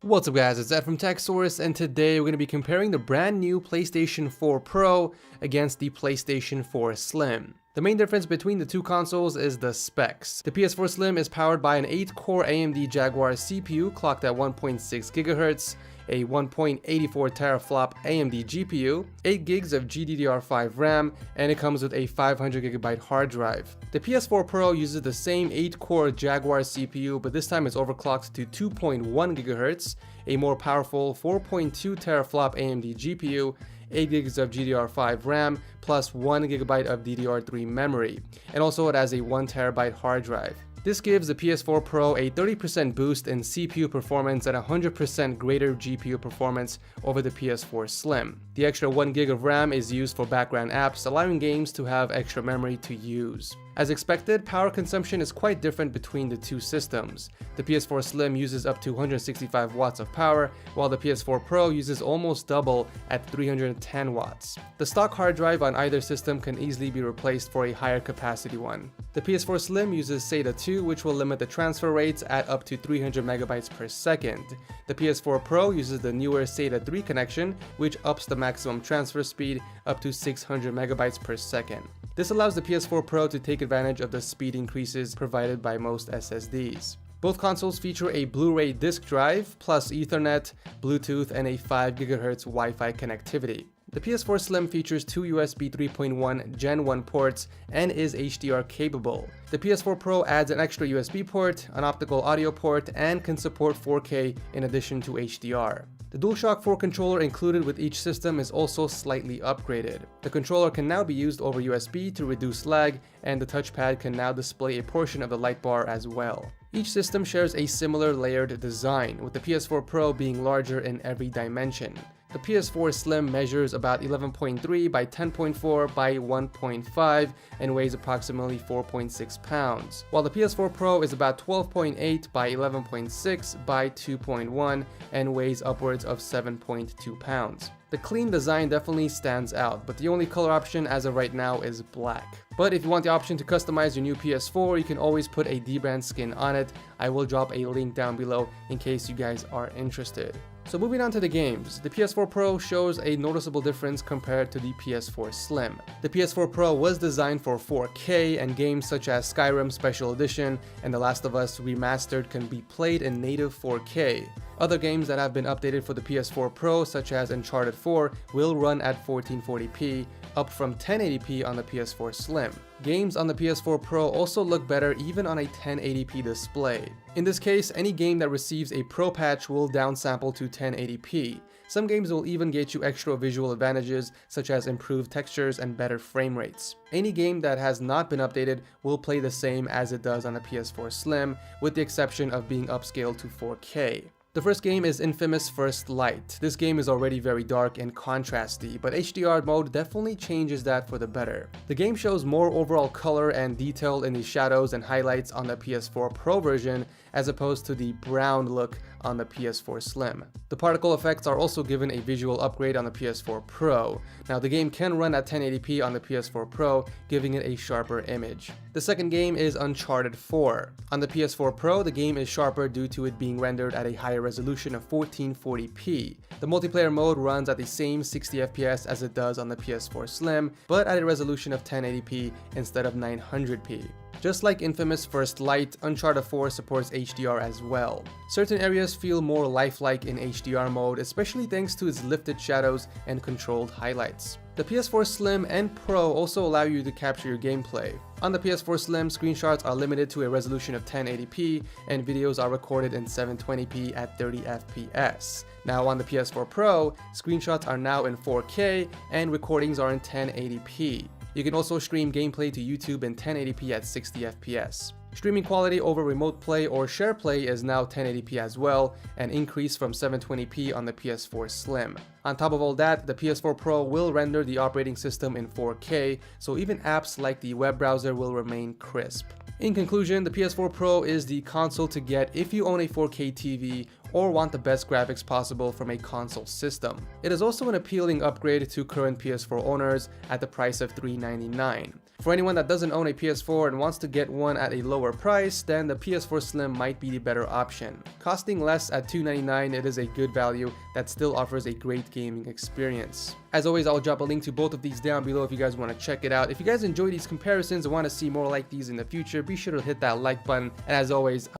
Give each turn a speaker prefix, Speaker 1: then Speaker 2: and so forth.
Speaker 1: What's up guys, it's Ed from TechSource, and today we're going to be comparing the brand new PlayStation 4 Pro against the PlayStation 4 Slim. The main difference between the two consoles is the specs. The PS4 Slim is powered by an 8-core AMD Jaguar CPU clocked at 1.6 GHz, a 1.84 teraflop AMD GPU, 8 gigs of GDDR5 RAM, and it comes with a 500GB hard drive. The PS4 Pro uses the same 8-core Jaguar CPU, but this time it's overclocked to 2.1 GHz, a more powerful 4.2 teraflop AMD GPU, 8 gigs of GDDR5 RAM, plus 1 GB of DDR3 memory, and also it has a 1 TB hard drive. This gives the PS4 Pro a 30% boost in CPU performance and 100% greater GPU performance over the PS4 Slim. The extra 1 GB of RAM is used for background apps, allowing games to have extra memory to use. As expected, power consumption is quite different between the two systems. The PS4 Slim uses up to 165 watts of power, while the PS4 Pro uses almost double at 310 watts. The stock hard drive on either system can easily be replaced for a higher capacity one. The PS4 Slim uses SATA 2, which will limit the transfer rates at up to 300 megabytes per second. The PS4 Pro uses the newer SATA 3 connection, which ups the maximum transfer speed up to 600 megabytes per second. This allows the PS4 Pro to take advantage of the speed increases provided by most SSDs. Both consoles feature a Blu-ray disc drive, plus Ethernet, Bluetooth, and a 5 GHz Wi-Fi connectivity. The PS4 Slim features two USB 3.1 Gen 1 ports and is HDR capable. The PS4 Pro adds an extra USB port, an optical audio port, and can support 4K in addition to HDR. The DualShock 4 controller included with each system is also slightly upgraded. The controller can now be used over USB to reduce lag, and the touchpad can now display a portion of the light bar as well. Each system shares a similar layered design, with the PS4 Pro being larger in every dimension. The PS4 Slim measures about 11.3 by 10.4 by 1.5 and weighs approximately 4.6 pounds, while the PS4 Pro is about 12.8 by 11.6 by 2.1 and weighs upwards of 7.2 pounds. The clean design definitely stands out, but the only color option as of right now is black. But if you want the option to customize your new PS4, you can always put a dbrand skin on it. I will drop a link down below in case you guys are interested. So moving on to the games, the PS4 Pro shows a noticeable difference compared to the PS4 Slim. The PS4 Pro was designed for 4K, and games such as Skyrim Special Edition and The Last of Us Remastered can be played in native 4K. Other games that have been updated for the PS4 Pro, such as Uncharted 4, will run at 1440p, up from 1080p on the PS4 Slim. Games on the PS4 Pro also look better even on a 1080p display. In this case, any game that receives a Pro patch will downsample to 1080p. Some games will even get you extra visual advantages such as improved textures and better frame rates. Any game that has not been updated will play the same as it does on the PS4 Slim, with the exception of being upscaled to 4K. The first game is Infamous First Light. This game is already very dark and contrasty, but HDR mode definitely changes that for the better. The game shows more overall color and detail in the shadows and highlights on the PS4 Pro version, as opposed to the brown look on the PS4 Slim. The particle effects are also given a visual upgrade on the PS4 Pro. Now the game can run at 1080p on the PS4 Pro, giving it a sharper image. The second game is Uncharted 4. On the PS4 Pro, the game is sharper due to it being rendered at a higher resolution of 1440p. The multiplayer mode runs at the same 60 FPS as it does on the PS4 Slim, but at a resolution of 1080p instead of 900p. Just like Infamous First Light, Uncharted 4 supports HDR as well. Certain areas feel more lifelike in HDR mode, especially thanks to its lifted shadows and controlled highlights. The PS4 Slim and Pro also allow you to capture your gameplay. On the PS4 Slim, screenshots are limited to a resolution of 1080p, and videos are recorded in 720p at 30 FPS. Now on the PS4 Pro, screenshots are now in 4K, and recordings are in 1080p. You can also stream gameplay to YouTube in 1080p at 60 FPS. Streaming quality over remote play or share play is now 1080p as well, an increase from 720p on the PS4 Slim. On top of all that, the PS4 Pro will render the operating system in 4K, so even apps like the web browser will remain crisp. In conclusion, the PS4 Pro is the console to get if you own a 4K TV or want the best graphics possible from a console system. It is also an appealing upgrade to current PS4 owners at the price of $399. For anyone that doesn't own a PS4 and wants to get one at a lower price, then the PS4 Slim might be the better option. Costing less at $299, it is a good value that still offers a great gaming experience. As always, I'll drop a link to both of these down below if you guys want to check it out. If you guys enjoy these comparisons and want to see more like these in the future, be sure to hit that like button. And as always,